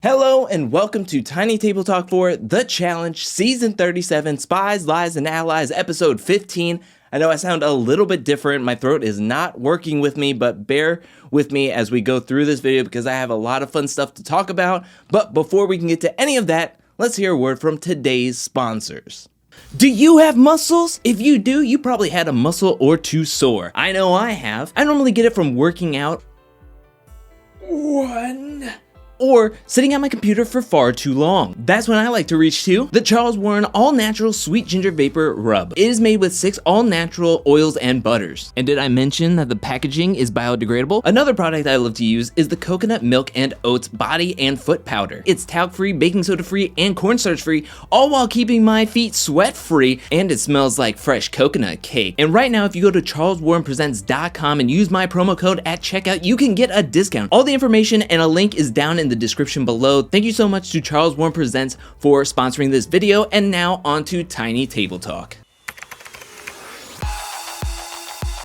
Hello and welcome to Tiny Table Talk for The Challenge, Season 37, Spies, Lies, and Allies, Episode 15. I know I sound a little bit different, my throat is not working with me, but bear with me as we go through this video because I have a lot of fun stuff to talk about. But before we can get to any of that, let's hear a word from today's sponsors. Do you have muscles? If you do, you probably had a muscle or two sore. I know I have. I normally get it from working out. Or sitting at my computer for far too long. That's when I like to reach to the Charles Warren All Natural Sweet Ginger Vapor Rub. It is made with 6 all-natural oils and butters. And did I mention that the packaging is biodegradable? Another product I love to use is the coconut milk and oats body and foot powder. It's talc-free, baking soda-free, and cornstarch-free, all while keeping my feet sweat-free, and it smells like fresh coconut cake. And right now, if you go to charleswarrenpresents.com and use my promo code at checkout, you can get a discount. All the information and a link is down in the description below. Thank you so much to Charles Warren Presents for sponsoring this video, and now on to Tiny Table Talk.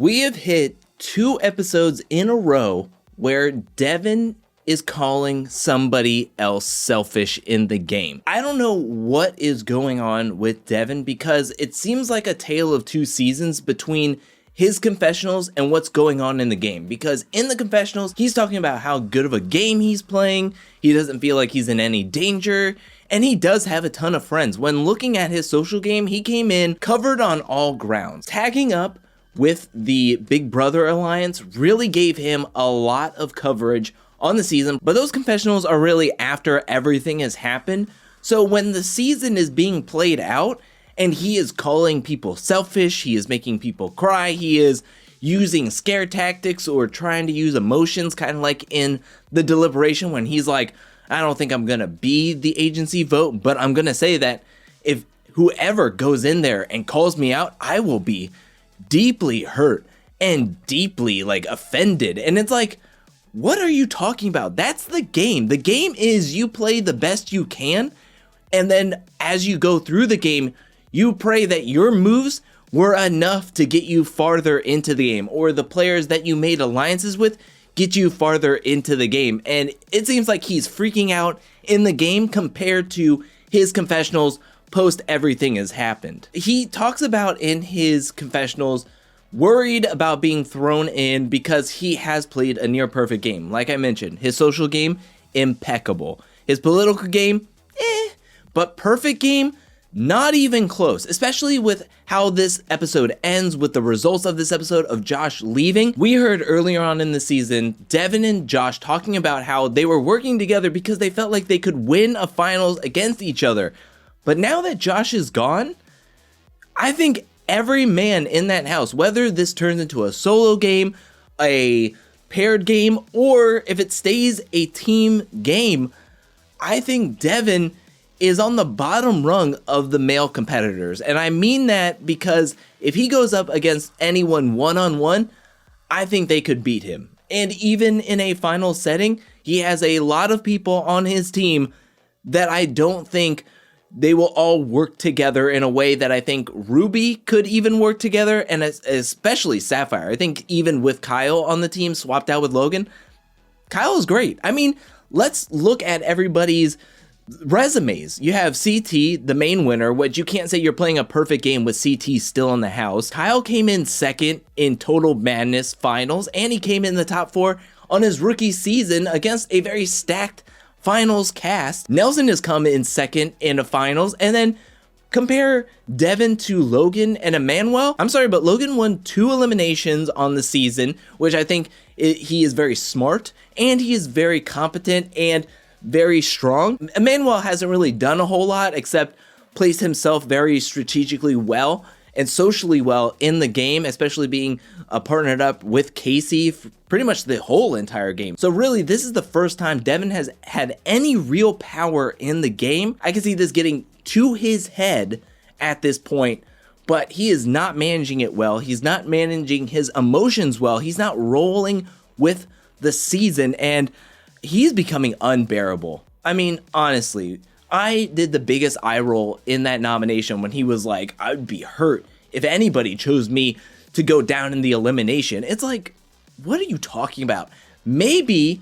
We have hit 2 episodes in a row where Devin is calling somebody else selfish in the game. I don't know what is going on with Devin because it seems like a tale of 2 seasons between his confessionals and what's going on in the game, because in the confessionals he's talking about how good of a game he's playing, he doesn't feel like he's in any danger, and he does have a ton of friends. When looking at his social game, he came in covered on all grounds. Tagging up with the Big Brother Alliance really gave him a lot of coverage on the season, but those confessionals are really after everything has happened. So when the season is being played out, and he is calling people selfish, he is making people cry, he is using scare tactics or trying to use emotions, kind of like in the deliberation when he's like, I don't think I'm gonna be the agency vote, but I'm gonna say that if whoever goes in there and calls me out, I will be deeply hurt and deeply offended. And it's like, what are you talking about? That's the game. The game is you play the best you can, and then as you go through the game, you pray that your moves were enough to get you farther into the game, or the players that you made alliances with get you farther into the game. And it seems like he's freaking out in the game compared to his confessionals post everything has happened. He talks about in his confessionals worried about being thrown in because he has played a near perfect game. Like I mentioned, his social game, impeccable. His political game, but perfect game, not even close, especially with how this episode ends with the results of this episode of Josh leaving. We heard earlier on in the season, Devin and Josh talking about how they were working together because they felt like they could win a finals against each other. But now that Josh is gone, I think every man in that house, whether this turns into a solo game, a paired game, or if it stays a team game, I think Devin is on the bottom rung of the male competitors. And I mean that because if he goes up against anyone one-on-one, I think they could beat him. And even in a final setting, he has a lot of people on his team that I don't think they will all work together in a way that I think Ruby could even work together, and especially Sapphire. I think even with Kyle on the team swapped out with Logan, Kyle is great. I mean, let's look at everybody's resumes. You have CT, the main winner, which you can't say you're playing a perfect game with CT still in the house. Kyle came in second in Total Madness finals, and he came in the top 4 on his rookie season against a very stacked finals cast. Nelson has come in second in the finals, and then compare Devin to Logan and Emmanuel. I'm sorry, but Logan won 2 eliminations on the season, which I think he is very smart, and he is very competent, and very strong. Emmanuel hasn't really done a whole lot except place himself very strategically well and socially well in the game, especially being partnered up with Casey for pretty much the whole entire game. So really, this is the first time Devin has had any real power in the game. I can see this getting to his head at this point, but he is not managing it well. He's not managing his emotions well. He's not rolling with the season, and he's becoming unbearable. I mean, honestly, I did the biggest eye roll in that nomination when he was like, I'd be hurt if anybody chose me to go down in the elimination. It's like, what are you talking about? Maybe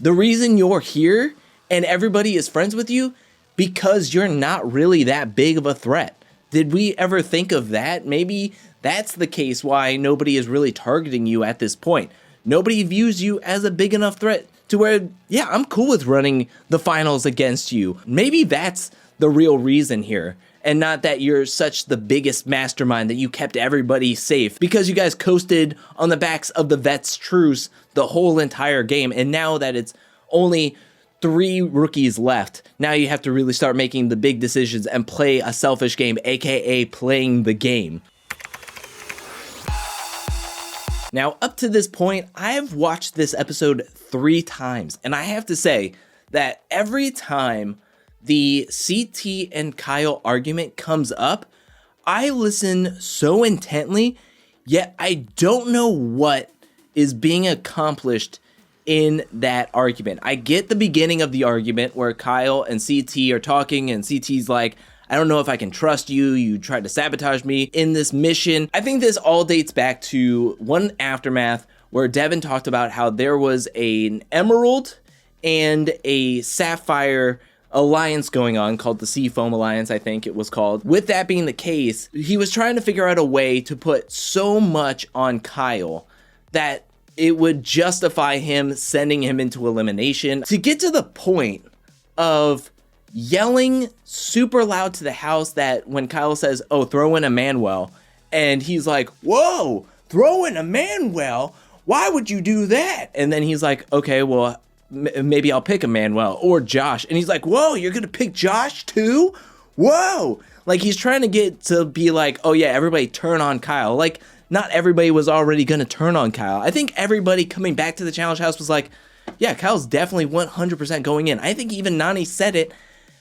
the reason you're here and everybody is friends with you because you're not really that big of a threat. Did we ever think of that? Maybe that's the case why nobody is really targeting you at this point. Nobody views you as a big enough threat to where, yeah, I'm cool with running the finals against you. Maybe that's the real reason here, and not that you're such the biggest mastermind that you kept everybody safe because you guys coasted on the backs of the vets truce the whole entire game. And now that it's only 3 rookies left, now you have to really start making the big decisions and play a selfish game, aka playing the game. Now, up to this point, I've watched this episode 3 times, and I have to say that every time the CT and Kyle argument comes up, I listen so intently, yet I don't know what is being accomplished in that argument. I get the beginning of the argument where Kyle and CT are talking, and CT's like, I don't know if I can trust you. You tried to sabotage me in this mission. I think this all dates back to one aftermath where Devin talked about how there was an emerald and a sapphire alliance going on called the Seafoam Alliance, I think it was called. With that being the case, he was trying to figure out a way to put so much on Kyle that it would justify him sending him into elimination, to get to the point of yelling super loud to the house that when Kyle says, oh, throw in a Manuel, and he's like, whoa, throw in a Manuel? Why would you do that? And then he's like, okay, well, maybe I'll pick a Manuel or Josh. And he's like, whoa, you're gonna pick Josh too? Whoa. Like, he's trying to get to be like, oh yeah, everybody turn on Kyle. Like, not everybody was already gonna turn on Kyle. I think everybody coming back to the challenge house was like, yeah, Kyle's definitely 100% going in. I think even Nani said it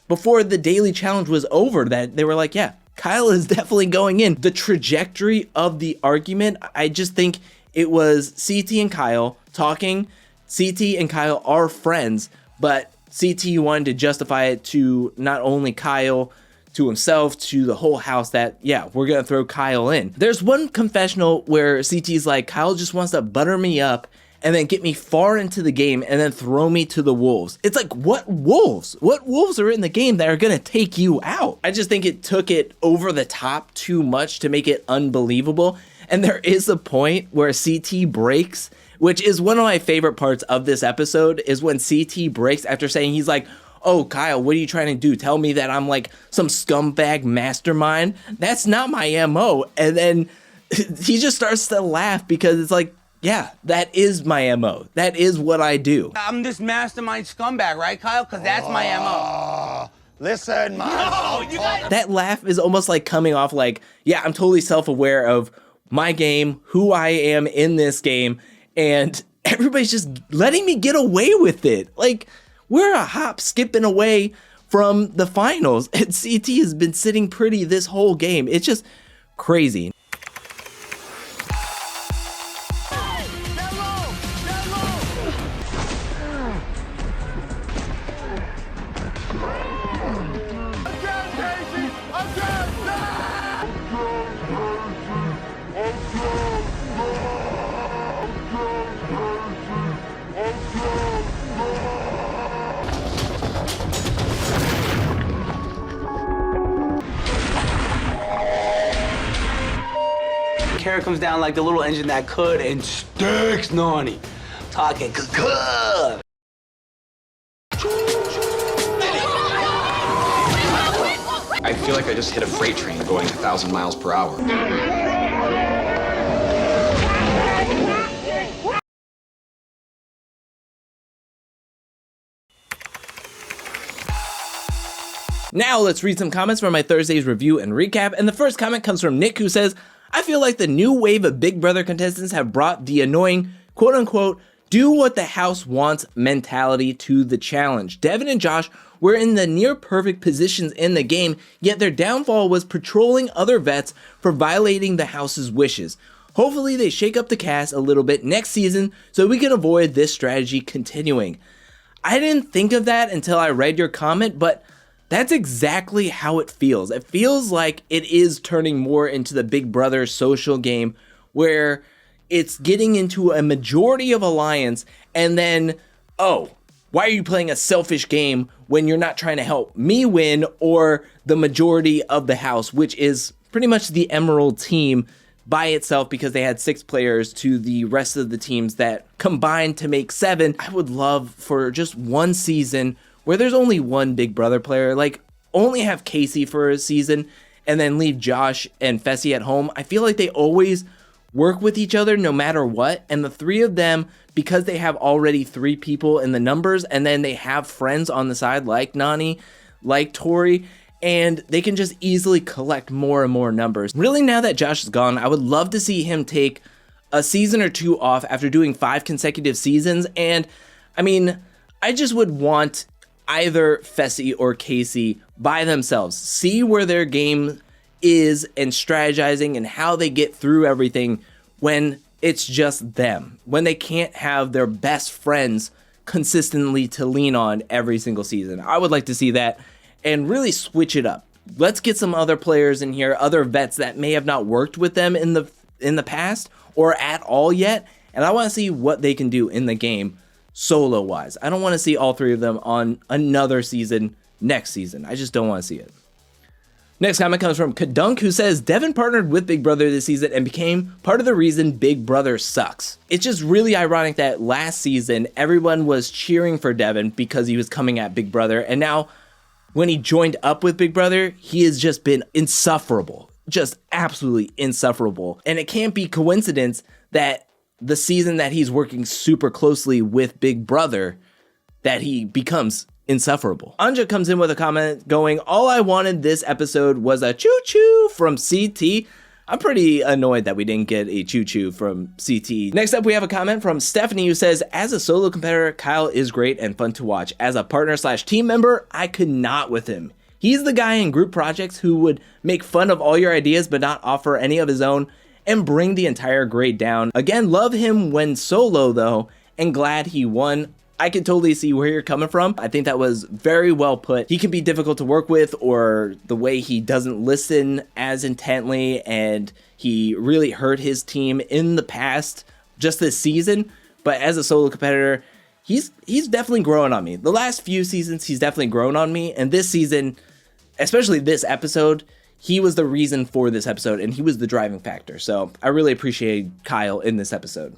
before the daily challenge was over, that they were like, yeah, Kyle is definitely going in. The trajectory of the argument, I just think it was CT and Kyle talking. CT and Kyle are friends, but CT wanted to justify it to not only Kyle, to himself, to the whole house, that, yeah, we're gonna throw Kyle in. There's one confessional where CT's like, Kyle just wants to butter me up and then get me far into the game and then throw me to the wolves. It's like, what wolves? What wolves are in the game that are gonna take you out? I just think it took it over the top too much to make it unbelievable. And there is a point where CT breaks, which is one of my favorite parts of this episode, is when CT breaks after saying, he's like, oh, Kyle, what are you trying to do? Tell me that I'm like some scumbag mastermind? That's not my MO. And then he just starts to laugh because it's like, yeah, that is my MO. That is what I do. I'm this mastermind scumbag, right, Kyle? Because that's my MO. Listen, man. No, you guys. That laugh is almost like coming off like, yeah, I'm totally self-aware of my game, who I am in this game, and everybody's just letting me get away with it. Like, we're a hop skipping away from the finals, and CT has been sitting pretty this whole game. It's just crazy. Kara comes down like the little engine that could and sticks Nani. Talking good. I feel like I just hit a freight train going 1,000 miles per hour. Now let's read some comments from my Thursday's review and recap, and the first comment comes from Nick, who says, I feel like the new wave of Big Brother contestants have brought the annoying, quote-unquote, do what the house wants mentality to the challenge. Devin and Josh were in the near perfect positions in the game, yet their downfall was patrolling other vets for violating the house's wishes. Hopefully they shake up the cast a little bit next season so we can avoid this strategy continuing. I didn't think of that until I read your comment, but that's exactly how it feels. It feels like it is turning more into the Big Brother social game where it's getting into a majority of alliance and then, oh, Why are you playing a selfish game when you're not trying to help me win or the majority of the house, which is pretty much the Emerald team by itself because they had 6 players to the rest of the teams that combined to make 7. I would love for just one season where there's only one Big Brother player, like only have Casey for a season and then leave Josh and Fessy at home. I feel like they always work with each other no matter what. And the 3 of them, because they have already 3 people in the numbers and then they have friends on the side like Nany, like Tori, and they can just easily collect more and more numbers. Really, now that Josh is gone, I would love to see him take a season or 2 off after doing 5 consecutive seasons. And I mean, I just would want either Fessy or Casey by themselves, see where their game is and strategizing and how they get through everything when it's just them, when they can't have their best friends consistently to lean on every single season. I would like to see that and really switch it up. Let's get some other players in here, other vets that may have not worked with them in the past or at all yet, and I want to see what they can do in the game solo wise. I don't want to see all 3 of them on another season next season. I just don't want to see it. Next comment comes from Kadunk, who says Devin partnered with Big Brother this season and became part of the reason Big Brother sucks. It's just really ironic that last season everyone was cheering for Devin because he was coming at Big Brother, and now when he joined up with Big Brother, he has just been insufferable, just absolutely insufferable. And it can't be coincidence that the season that he's working super closely with Big Brother, that he becomes insufferable. Anja comes in with a comment going, all I wanted this episode was a choo-choo from CT. I'm pretty annoyed that we didn't get a choo-choo from CT. Next up, we have a comment from Stephanie who says, as a solo competitor, Kyle is great and fun to watch. As a partner/team member, I could not with him. He's the guy in group projects who would make fun of all your ideas but not offer any of his own and bring the entire grade down. Again, love him when solo though, and glad he won. I can totally see where you're coming from. I think that was very well put. He can be difficult to work with, or the way he doesn't listen as intently, and he really hurt his team in the past, just this season. But as a solo competitor, he's definitely growing on me. The last few seasons, he's definitely grown on me, and this season, especially this episode, he was the reason for this episode, and he was the driving factor. So I really appreciate Kyle in this episode.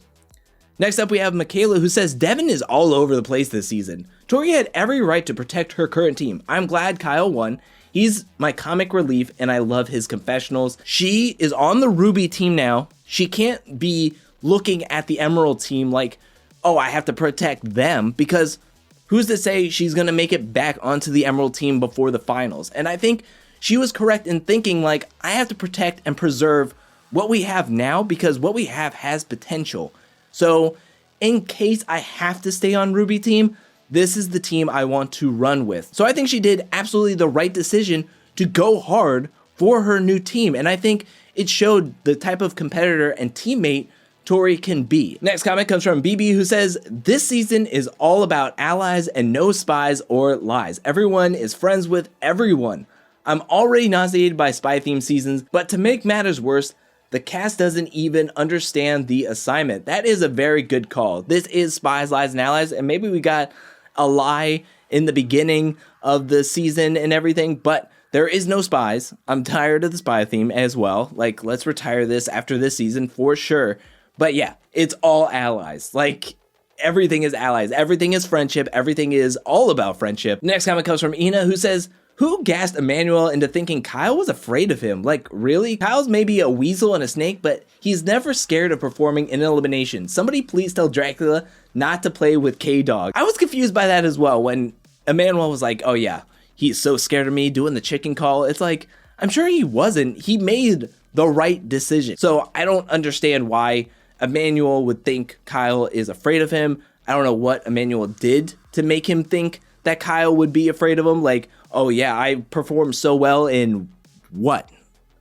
Next up, we have Michaela, who says, Devin is all over the place this season. Tori had every right to protect her current team. I'm glad Kyle won. He's my comic relief, and I love his confessionals. She is on the Ruby team now. She can't be looking at the Emerald team like, oh, I have to protect them, because who's to say she's going to make it back onto the Emerald team before the finals? And I think she was correct in thinking, like, I have to protect and preserve what we have now, because what we have has potential. So in case I have to stay on Ruby team, this is the team I want to run with. So I think she did absolutely the right decision to go hard for her new team. And I think it showed the type of competitor and teammate Tori can be. Next comment comes from BB, who says, this season is all about allies and no spies or lies. Everyone is friends with everyone. I'm already nauseated by spy themed seasons, but to make matters worse, the cast doesn't even understand the assignment. That is a very good call. This is Spies, Lies, and Allies, and maybe we got a lie in the beginning of the season and everything, but there is no spies. I'm tired of the spy theme as well. Like, let's retire this after this season for sure. But yeah, it's all allies. Like, everything is allies. Everything is friendship. Everything is all about friendship. Next comment comes from Ina, who says, who gassed Emmanuel into thinking Kyle was afraid of him? Like, really? Kyle's maybe a weasel and a snake, but he's never scared of performing in elimination. Somebody please tell Dracula not to play with K-Dog. I was confused by that as well when Emmanuel was like, oh yeah, he's so scared of me doing the chicken call. It's like, I'm sure he wasn't. He made the right decision. So I don't understand why Emmanuel would think Kyle is afraid of him. I don't know what Emmanuel did to make him think that Kyle would be afraid of him. Like, oh yeah, I performed so well in what?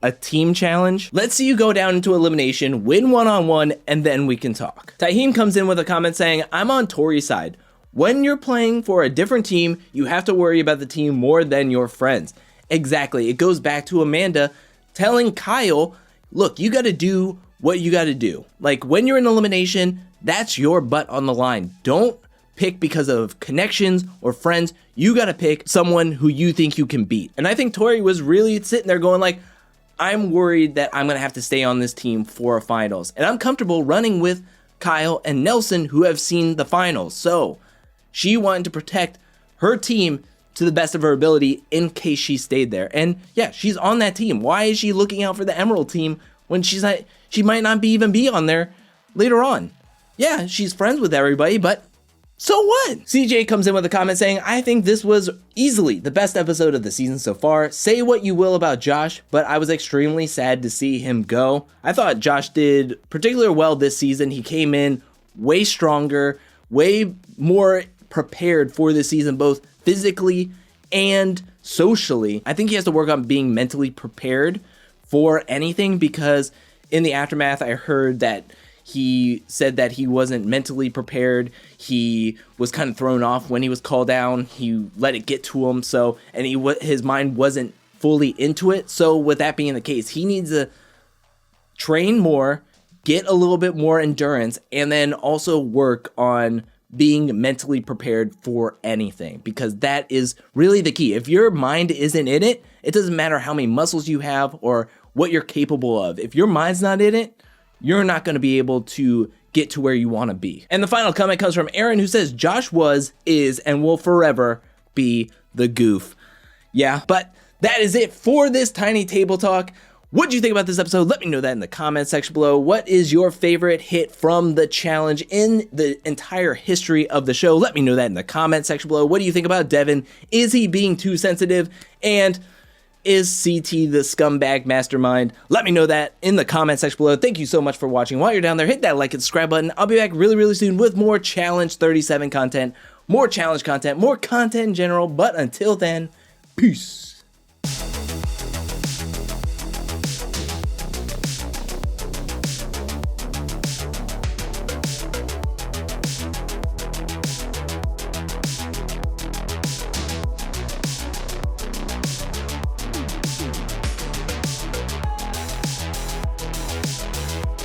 A team challenge? Let's see you go down into elimination, win one-on-one, and then we can talk. Taheem comes in with a comment saying, I'm on Tori's side. When you're playing for a different team, you have to worry about the team more than your friends. Exactly. It goes back to Amanda telling Kyle, look, you got to do what you got to do. Like, when you're in elimination, that's your butt on the line. Don't pick because of connections or friends. You gotta pick someone who you think you can beat. And I think Tori was really sitting there going like, I'm worried that I'm gonna have to stay on this team for a finals. And I'm comfortable running with Kyle and Nelson, who have seen the finals. So she wanted to protect her team to the best of her ability in case she stayed there. And yeah, she's on that team. Why is she looking out for the Emerald team when she might not even be on there later on? Yeah, she's friends with everybody, but so what? CJ comes in with a comment saying, I think this was easily the best episode of the season so far. Say what you will about Josh, but I was extremely sad to see him go. I thought Josh did particularly well this season. He came in way stronger, way more prepared for this season, both physically and socially. I think he has to work on being mentally prepared for anything, because in the aftermath, I heard that he said that he wasn't mentally prepared. He was kind of thrown off when he was called down. He let it get to him. And his mind wasn't fully into it. So with that being the case, he needs to train more, get a little bit more endurance, and then also work on being mentally prepared for anything, because that is really the key. If your mind isn't in it, it doesn't matter how many muscles you have or what you're capable of. If your mind's not in it, you're not going to be able to get to where you want to be. And the final comment comes from Aaron, who says, Josh was, is, and will forever be the goof. Yeah, but that is it for this tiny table talk. What do you think about this episode? Let me know that in the comment section below. What is your favorite hit from the challenge in the entire history of the show? Let me know that in the comment section below. What do you think about Devin? Is he being too sensitive? And is CT the scumbag mastermind? Let me know that in the comment section below. Thank you so much for watching. While you're down there, hit that like and subscribe button. I'll be back really soon with more Challenge 37 content, more challenge content, more content in general. But until then, peace.